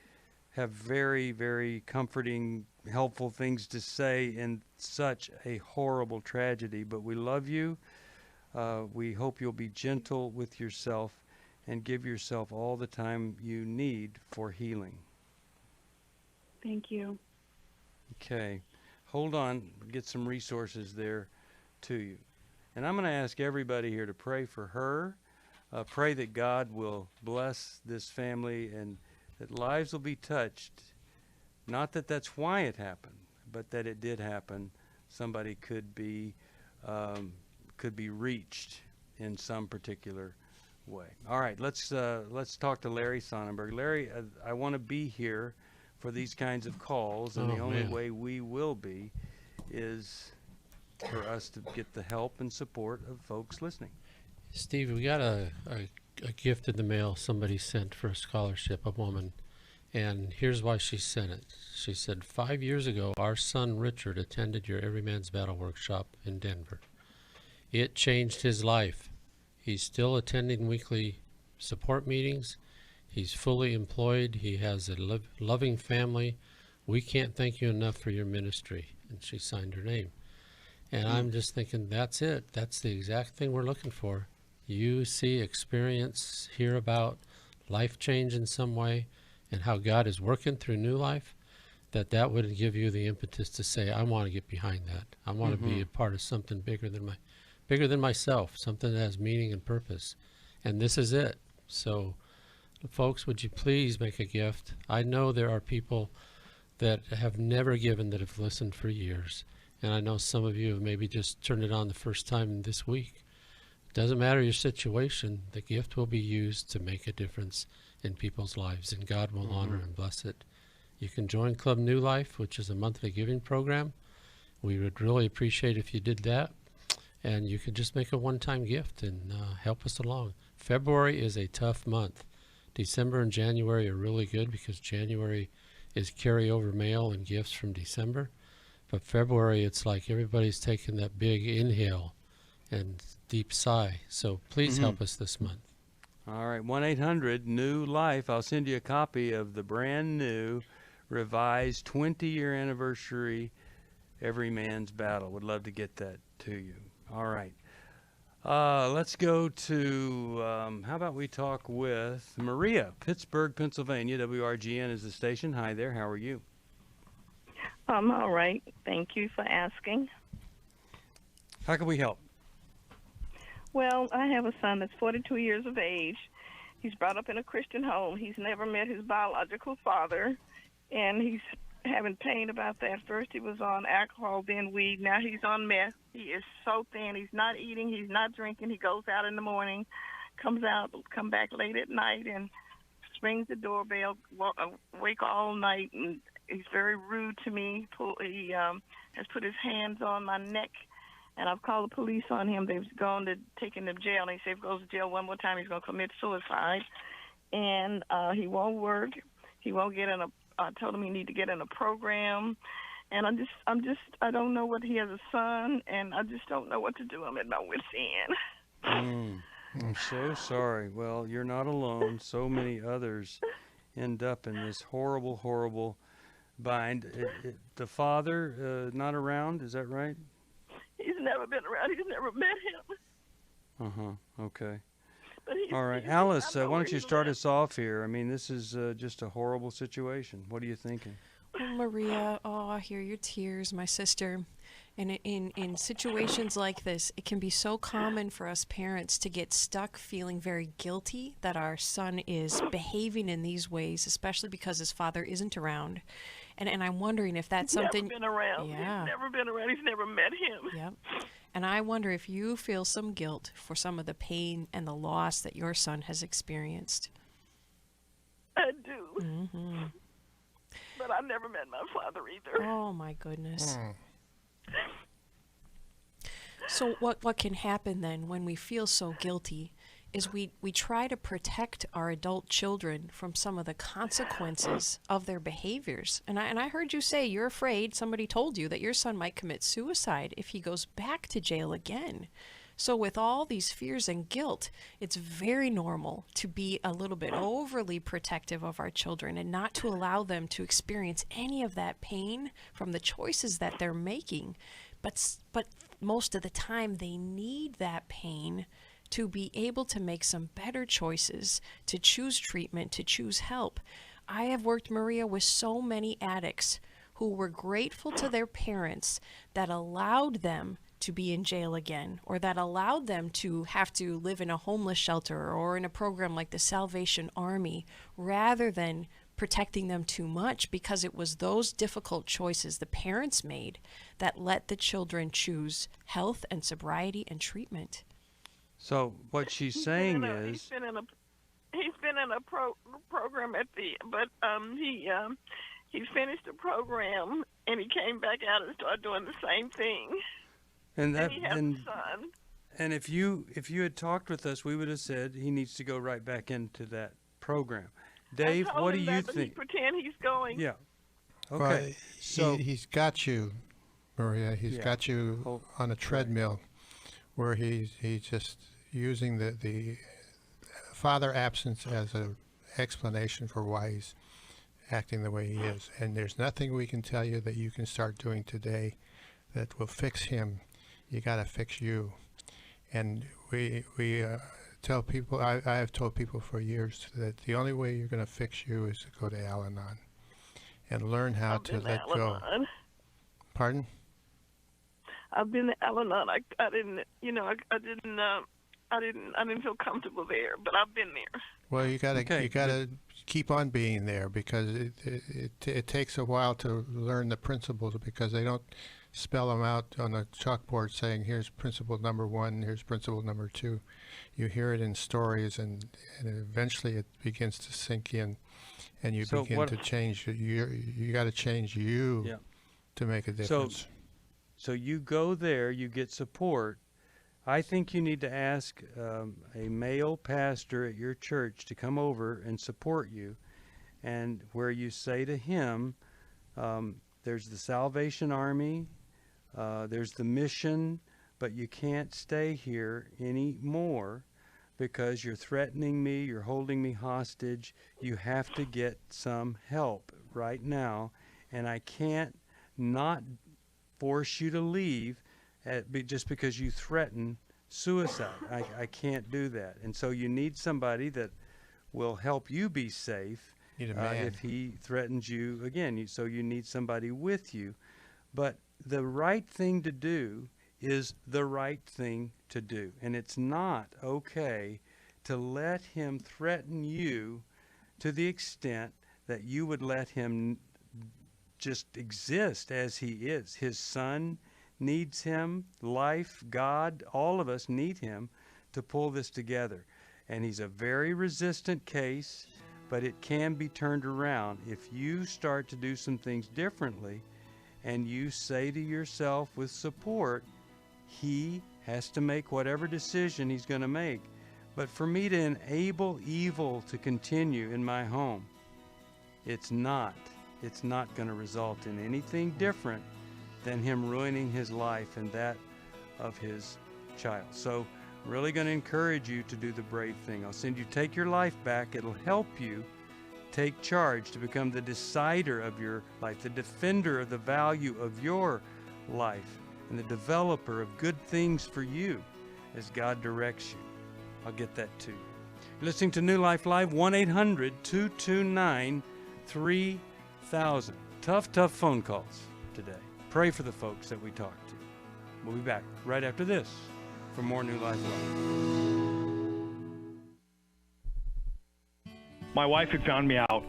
Speaker 2: have very, very comforting, helpful things to say in such a horrible tragedy, but we love you. We hope you'll be gentle with yourself and give yourself all the time you need for healing.
Speaker 8: Thank you.
Speaker 2: Okay. Hold on. Get some resources there to you. And I'm going to ask everybody here to pray for her. Pray that God will bless this family and that lives will be touched. Not that that's why it happened, but that it did happen. Somebody could be reached in some particular way. All right, let's talk to Larry Sonnenberg. Larry, I want to be here for these kinds of calls, and the only way we will be is for us to get the help and support of folks listening.
Speaker 19: Steve, we got a gift in the mail somebody sent for a scholarship, a woman, And here's why she sent it. She said, 5 years ago, our son Richard attended your Every Man's Battle workshop in Denver. It changed his life. He's still attending weekly support meetings. He's fully employed. He has a loving family. We can't thank you enough for your ministry. And she signed her name. And I'm just thinking, that's it. That's the exact thing we're looking for. You see, experience, hear about life change in some way and how God is working through New Life, that would give you the impetus to say, I want to get behind that. I want to be a part of something bigger than myself, something that has meaning and purpose. And this is it. So, folks, would you please make a gift? I know there are people that have never given that have listened for years. And I know some of you have maybe just turned it on the first time this week. Doesn't matter your situation, the gift will be used to make a difference in people's lives, and God will honor and bless it. You can join Club New Life, which is a monthly giving program. We would really appreciate if you did that. And you could just make a one-time gift and help us along. February is a tough month. December and January are really good because January is carryover mail and gifts from December. But February, it's like everybody's taking that big inhale and deep sigh. So please help us this month.
Speaker 2: All right, 1-800-NEW-LIFE. I'll send you a copy of the brand new, revised 20-year anniversary Every Man's Battle. Would love to get that to you. All right. Let's go to, how about we talk with Maria, Pittsburgh, Pennsylvania. WRGN is the station. Hi there. How are you?
Speaker 20: I'm all right. Thank you for asking.
Speaker 2: How can we help?
Speaker 20: Well, I have a son that's 42 years of age. He's brought up in a Christian home. He's never met his biological father, and he's having pain about that. First he was on alcohol, then weed. Now he's on meth. He is so thin. He's not eating. He's not drinking. He goes out in the morning, come back late at night, and rings the doorbell, wake all night, and he's very rude to me. He has put his hands on my neck, and I've called the police on him. They've gone to take him to jail, and they say if he goes to jail one more time, he's going to commit suicide. And he won't work. He won't get in I told him he need to get in a program. And I don't know what he has a son, and I just don't know what to do. I'm at my wit's end.
Speaker 2: I'm so sorry. Well, you're not alone. So many others end up in this horrible, horrible bind. The father not around, is that right?
Speaker 20: He's never been around. He's never met him.
Speaker 2: Okay. All right. Alice, why don't you start us off here? I mean, this is just a horrible situation. What are you thinking?
Speaker 4: Oh, Maria, I hear your tears, my sister. And in situations like this, it can be so common for us parents to get stuck feeling very guilty that our son is behaving in these ways, especially because his father isn't around. And I'm wondering if that's something...
Speaker 20: He's never been around.
Speaker 4: Yeah.
Speaker 20: He's never been around. He's never met him.
Speaker 4: Yep. And I wonder if you feel some guilt for some of the pain and the loss that your son has experienced.
Speaker 20: I do. But I never met my father either.
Speaker 4: Oh, my goodness. So what can happen then when we feel so guilty is we try to protect our adult children from some of the consequences of their behaviors. And I heard you say you're afraid, somebody told you that your son might commit suicide if he goes back to jail again. So with all these fears and guilt, it's very normal to be a little bit overly protective of our children and not to allow them to experience any of that pain from the choices that they're making. But most of the time they need that pain to be able to make some better choices, to choose treatment, to choose help. I have worked, Maria, with so many addicts who were grateful to their parents that allowed them to be in jail again, or that allowed them to have to live in a homeless shelter or in a program like the Salvation Army, rather than protecting them too much, because it was those difficult choices the parents made that let the children choose health and sobriety and treatment.
Speaker 2: So what she's saying is...
Speaker 20: He's been in a program he finished the program and he came back out and started doing the same thing. And he has a son.
Speaker 2: And if you had talked with us, we would have said he needs to go right back into that program. Dave, what do you
Speaker 20: But
Speaker 2: think?
Speaker 20: he pretend he's going.
Speaker 2: Yeah. Okay.
Speaker 3: Well,
Speaker 2: so
Speaker 3: he's got you, Maria. He's got you on a treadmill, where he's just using the father absence as an explanation for why he's acting the way he is. And there's nothing we can tell you that you can start doing today that will fix him. You got to fix you. And we tell people, I have told people for years that the only way you're going to fix you is to go to Al-Anon and learn how to let go. Pardon?
Speaker 20: I've been to Al-Anon. I didn't feel comfortable there, but I've been there.
Speaker 3: Well, you gotta keep on being there, because it takes a while to learn the principles, because they don't spell them out on a chalkboard saying here's principle number 1, here's principle number 2. You hear it in stories, and eventually it begins to sink in, and you begin to change. You got to change you to make a difference.
Speaker 2: So you go there, you get support. I think you need to ask a male pastor at your church to come over and support you, and where you say to him, there's the Salvation Army, there's the mission, but you can't stay here anymore because you're threatening me, you're holding me hostage. You have to get some help right now, and I can't not force you to leave just because you threaten suicide. I can't do that. And so you need somebody that will help you be safe if he threatens you again. So you need somebody with you. But the right thing to do is the right thing to do. And it's not okay to let him threaten you to the extent that you would let him just exist as he is. His son needs him, life, God, all of us need him to pull this together. And he's a very resistant case, but it can be turned around if you start to do some things differently, and you say to yourself with support, he has to make whatever decision he's going to make. But for me to enable evil to continue in my home, it's not going to result in anything different than him ruining his life and that of his child. So I'm really going to encourage you to do the brave thing. I'll send you Take Your Life Back. It'll help you take charge to become the decider of your life, the defender of the value of your life, and the developer of good things for you as God directs you. I'll get that to you. You're listening to New Life Live, 1-800-229-3000. Tough phone calls today. Pray for the folks that we talked to. We'll be back right after this for more New Life Live.
Speaker 18: My wife had found me out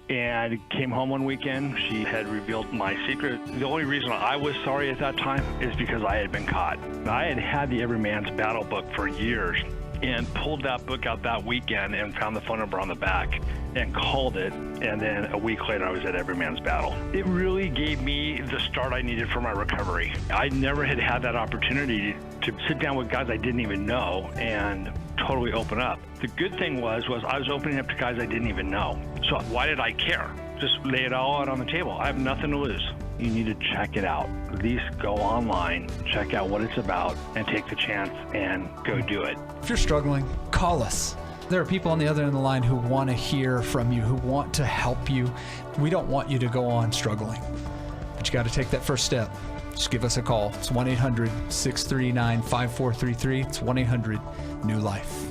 Speaker 18: and came home one weekend. She had revealed my secret. The only reason I was sorry at that time is because I had been caught. I had had the Every Man's Battle book for years and pulled that book out that weekend and found the phone number on the back and called it, and then a week later I was at Every Man's Battle. It really gave me the start I needed for my recovery. I never had that opportunity to sit down with guys I didn't even know and totally open up. The good thing was I was opening up to guys I didn't even know. So why did I care? Just lay it all out on the table. I have nothing to lose. You need to check it out. At least go online, check out what it's about, and take the chance and go do it.
Speaker 17: If you're struggling, call us. There are people on the other end of the line who want to hear from you, who want to help you. We don't want you to go on struggling, but you got to take that first step. Just give us a call. It's 1-800-639-5433. It's 1-800-NEW-LIFE.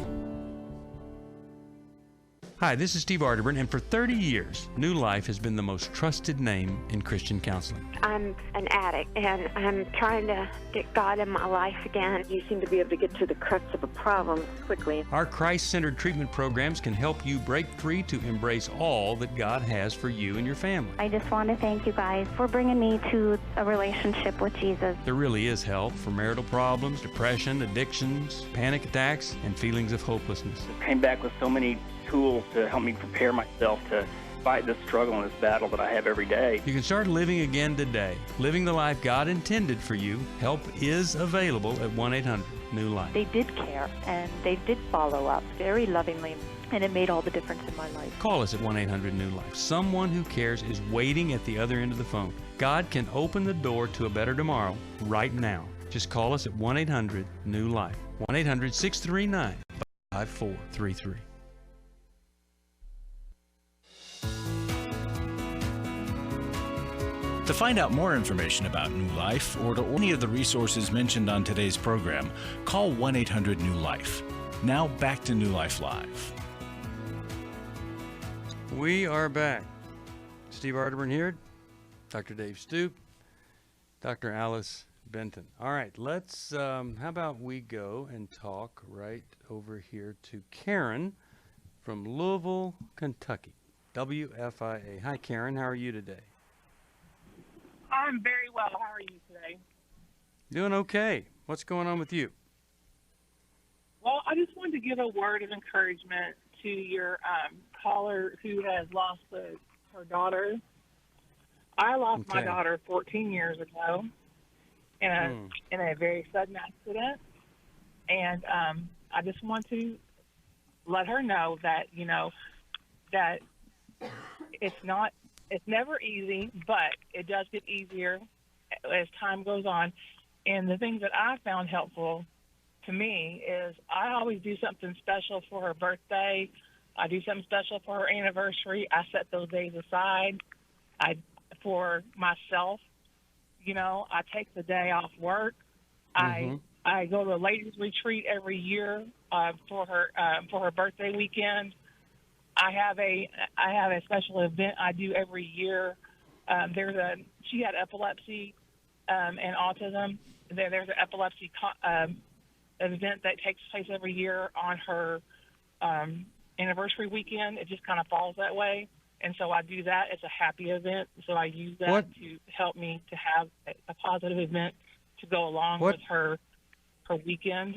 Speaker 2: Hi, this is Steve Arterburn, and for 30 years, New Life has been the most trusted name in Christian counseling.
Speaker 13: I'm an addict, and I'm trying to get God in my life again.
Speaker 14: You seem to be able to get to the crux of a problem quickly.
Speaker 2: Our Christ-centered treatment programs can help you break free to embrace all that God has for you and your family.
Speaker 11: I just want to thank you guys for bringing me to a relationship with Jesus.
Speaker 2: There really is help for marital problems, depression, addictions, panic attacks, and feelings of hopelessness.
Speaker 9: I came back with so many tools to help me prepare myself to fight this struggle and this battle that I have every day.
Speaker 2: You can start living again today, living the life God intended for you. Help is available at 1-800-NEW-LIFE.
Speaker 15: They did care, and they did follow up very lovingly. And it made all the difference in my life.
Speaker 2: Call us at 1-800-NEW-LIFE. Someone who cares is waiting at the other end of the phone. God can open the door to a better tomorrow right now. Just call us at 1-800-NEW-LIFE. 1-800-639-5433.
Speaker 1: To find out more information about New Life or to any of the resources mentioned on today's program, call 1-800-NEW-LIFE. Now back to New Life Live.
Speaker 2: We are back. Steve Arterburn here, Dr. Dave Stoop, Dr. Alice Benton. All right, let's, how about we go and talk right over here to Karen from Louisville, Kentucky, WFIA. Hi, Karen. How are you today?
Speaker 21: I'm very well. How are you today?
Speaker 2: Doing okay. What's going on with you?
Speaker 21: Well, I just wanted to give a word of encouragement to your caller who has lost her daughter. I lost my daughter 14 years ago in a very sudden accident, and I just want to let her know that that it's never easy, but it does get easier as time goes on. And the things that I found helpful to me is I always do something special for her birthday. I do something special for her anniversary. I set those days aside. For myself, I take the day off work. I go to a ladies' retreat every year for her birthday weekend. I have a special event I do every year. She had epilepsy and autism. There's an epilepsy event that takes place every year on her anniversary weekend. It just kind of falls that way. And so I do that. It's a happy event. So I use that to help me to have a positive event to go along with her weekend.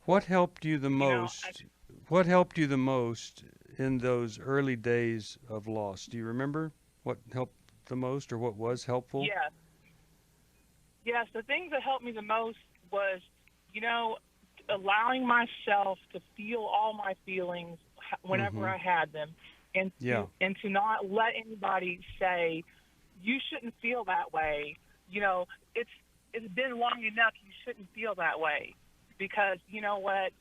Speaker 2: What helped you the most? What helped you the most in those early days of loss? Do you remember what helped the most or what was helpful?
Speaker 21: Yes. Yes, the things that helped me the most was, allowing myself to feel all my feelings whenever I had them. And to not let anybody say, you shouldn't feel that way. It's been long enough, you shouldn't feel that way. Because, you know what,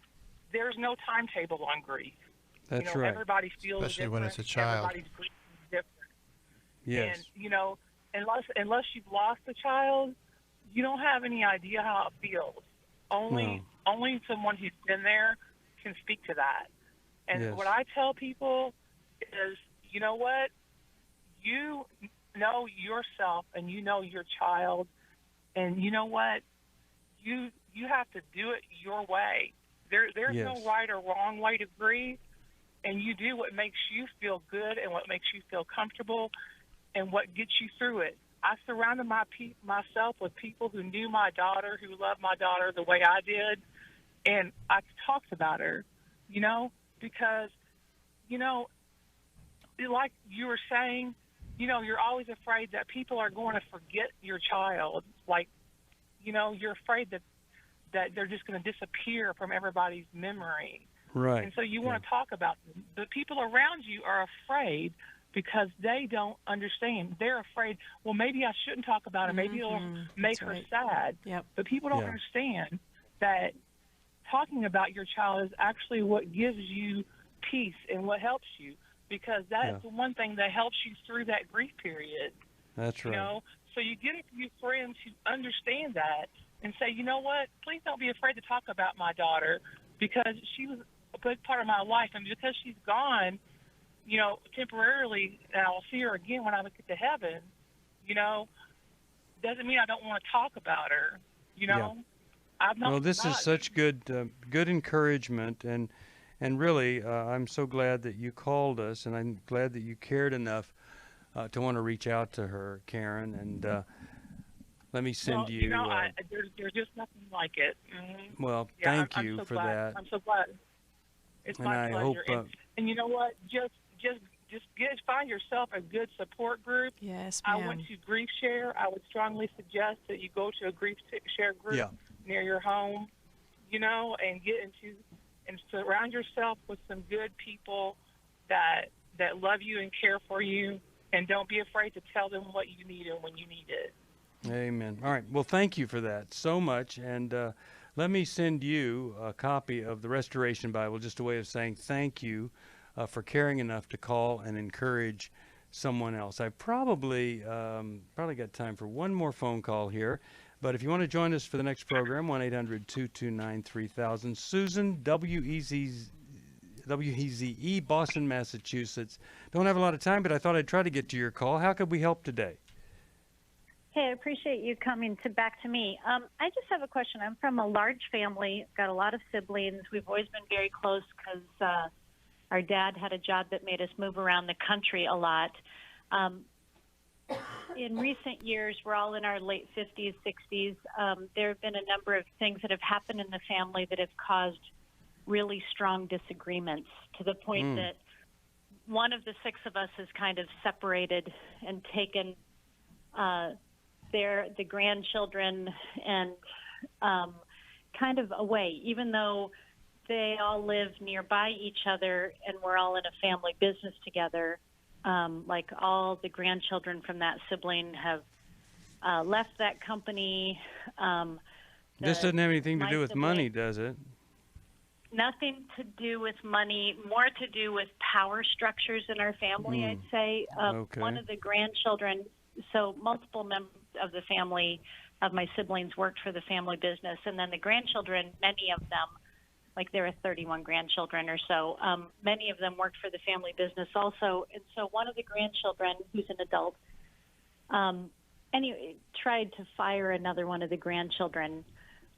Speaker 21: there's no timetable on grief.
Speaker 2: That's right.
Speaker 21: Everybody feels
Speaker 3: especially
Speaker 21: different.
Speaker 3: when it's a child.
Speaker 21: Everybody's grief is different.
Speaker 2: Yes.
Speaker 21: And, unless you've lost a child, you don't have any idea how it feels. Only someone who's been there can speak to that. And what I tell people is, you know what? You know yourself and you know your child, and you know what? You have to do it your way. There's no right or wrong way to grieve, and you do what makes you feel good and what makes you feel comfortable and what gets you through it. I surrounded myself with people who knew my daughter, who loved my daughter the way I did, and I talked about her, because, like you were saying, you're always afraid that people are going to forget your child. Like, you're afraid that they're just going to disappear from everybody's memory.
Speaker 2: Right.
Speaker 21: And so you want to talk about them. The people around you are afraid because they don't understand. They're afraid, well, maybe I shouldn't talk about it. Maybe it'll make her sad.
Speaker 4: Yep.
Speaker 21: But people don't understand that talking about your child is actually what gives you peace and what helps you, because that's the one thing that helps you through that grief period.
Speaker 2: That's right.
Speaker 21: So you get a few friends who understand that and say, you know what, please don't be afraid to talk about my daughter, because she was a big part of my life, and because she's gone, temporarily, and I'll see her again when I get to heaven, doesn't mean I don't want to talk about her,
Speaker 2: Well, this is such good encouragement, and really, I'm so glad that you called us, and I'm glad that you cared enough to want to reach out to her, Karen, and let me send you.
Speaker 21: There's just nothing like it. Mm-hmm.
Speaker 2: Well,
Speaker 21: thank
Speaker 2: you
Speaker 21: so
Speaker 2: for
Speaker 21: glad.
Speaker 2: that.
Speaker 21: I'm so glad. It's
Speaker 2: and
Speaker 21: my
Speaker 2: I
Speaker 21: pleasure.
Speaker 2: hope,
Speaker 21: and you know what? Just find yourself a good support group.
Speaker 4: Yes,
Speaker 21: I
Speaker 4: ma'am.
Speaker 21: went to Grief Share. I would strongly suggest that you go to a Grief Share group near your home, and get into and surround yourself with some good people that love you and care for you, and don't be afraid to tell them what you need and when you need it.
Speaker 2: Amen. All right. Well, thank you for that so much. And let me send you a copy of the Restoration Bible, just a way of saying thank you for caring enough to call and encourage someone else. I probably got time for one more phone call here. But if you want to join us for the next program, 1-800-229-3000. Susan, WEZE, Boston, Massachusetts. Don't have a lot of time, but I thought I'd try to get to your call. How could we help today?
Speaker 5: Hey, I appreciate you coming back to me. I just have a question. I'm from a large family, got a lot of siblings. We've always been very close because our dad had a job that made us move around the country a lot. In recent years, we're all in our late 50s, 60s. There have been a number of things that have happened in the family that have caused really strong disagreements to the point that one of the six of us has kind of separated and taken the grandchildren and kind of away, even though they all live nearby each other and we're all in a family business together. Like all the grandchildren from that sibling have left that company.
Speaker 2: This doesn't have anything to do with money, does it?
Speaker 5: Nothing to do with money, more to do with power structures in our family, I'd say.
Speaker 2: Okay.
Speaker 5: One of the grandchildren, so multiple members of the family, of my siblings, worked for the family business. And then the grandchildren, many of them, like there are 31 grandchildren or so, many of them worked for the family business also. And so one of the grandchildren, who's an adult, anyway, tried to fire another one of the grandchildren,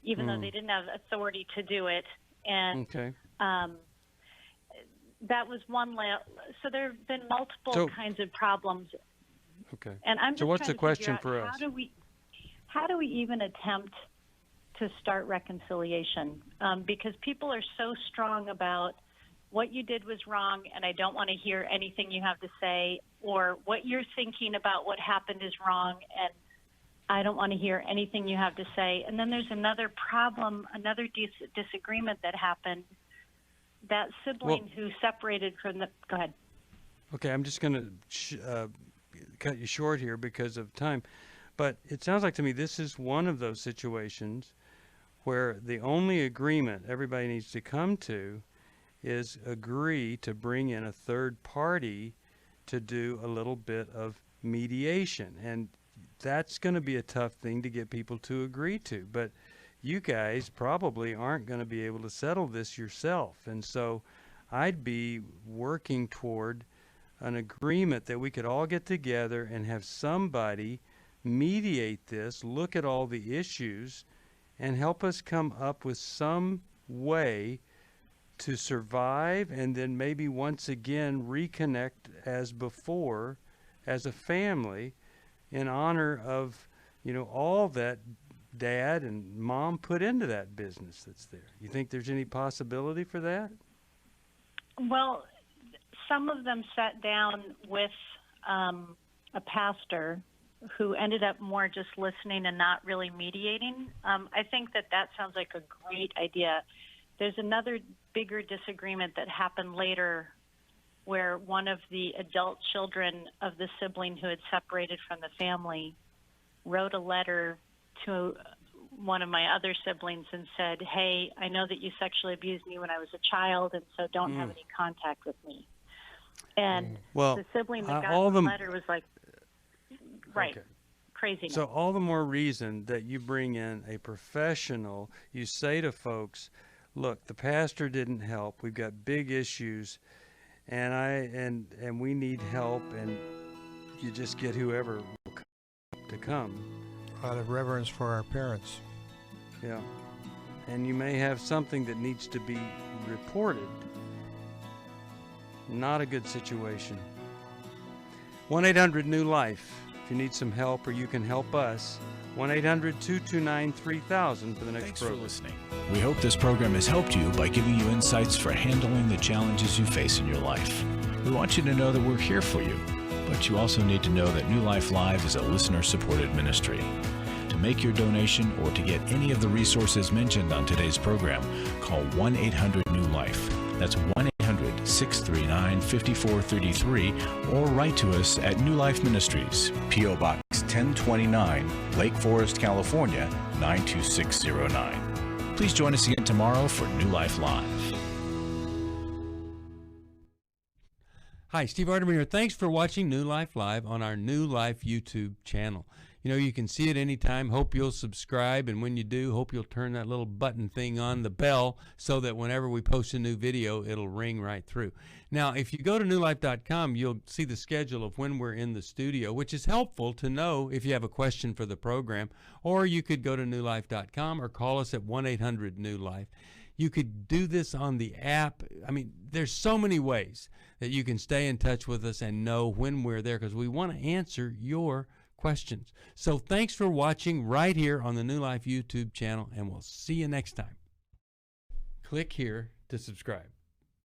Speaker 5: even though they didn't have authority to do it. And that was one. So there have been multiple kinds of problems.
Speaker 2: Okay.
Speaker 5: And I'm just
Speaker 2: so what's the
Speaker 5: trying to
Speaker 2: question
Speaker 5: figure out,
Speaker 2: for us?
Speaker 5: How do we even attempt to start reconciliation? Because people are so strong about what you did was wrong and I don't want to hear anything you have to say, or what you're thinking about what happened is wrong and I don't want to hear anything you have to say. And then there's another problem, another disagreement that happened. That sibling who separated from the... Go ahead.
Speaker 2: Okay, I'm just going to cut you short here because of time. But it sounds like to me this is one of those situations where the only agreement everybody needs to come to is agree to bring in a third party to do a little bit of mediation. And that's going to be a tough thing to get people to agree to. But you guys probably aren't going to be able to settle this yourself. And so I'd be working toward an agreement that we could all get together and have somebody mediate this, look at all the issues, and help us come up with some way to survive and then maybe once again reconnect as before as a family in honor of, all that Dad and Mom put into that business that's there. You think there's any possibility for that?
Speaker 5: Well, some of them sat down with a pastor who ended up more just listening and not really mediating. I think that sounds like a great idea. There's another bigger disagreement that happened later where one of the adult children of the sibling who had separated from the family wrote a letter to one of my other siblings and said, hey, I know that you sexually abused me when I was a child, and so don't have any contact with me. And the sibling that got the letter was like, right, crazy.
Speaker 2: So all the more reason that you bring in a professional. You say to folks, look, the pastor didn't help. We've got big issues, and we need help, and you just get whoever will come to come.
Speaker 3: Out of reverence for our parents.
Speaker 2: Yeah. And you may have something that needs to be reported. Not a good situation. 1-800-NEW-LIFE. If you need some help or you can help us, 1-800-229-3000 for the next program.
Speaker 1: Thanks for listening. We hope this program has helped you by giving you insights for handling the challenges you face in your life. We want you to know that we're here for you, but you also need to know that New Life Live is a listener-supported ministry. To make your donation or to get any of the resources mentioned on today's program, call 1-800-NEW-LIFE. That's 1-800-639-5433, or write to us at New Life Ministries, P.O. Box 1029, Lake Forest, California, 92609. Please join us again tomorrow for New Life Live.
Speaker 2: Hi, Steve Arterburn here. Thanks for watching New Life Live on our New Life YouTube channel. You know, you can see it anytime. Hope you'll subscribe, and when you do, hope you'll turn that little button thing on, the bell, so that whenever we post a new video, it'll ring right through. Now, if you go to newlife.com, you'll see the schedule of when we're in the studio, which is helpful to know if you have a question for the program, or you could go to newlife.com or call us at 1-800-NEW-LIFE. You could do this on the app. I mean, there's so many ways that you can stay in touch with us and know when we're there, because we want to answer your questions. So thanks for watching right here on the New Life YouTube channel, and we'll see you next time. Click here to subscribe.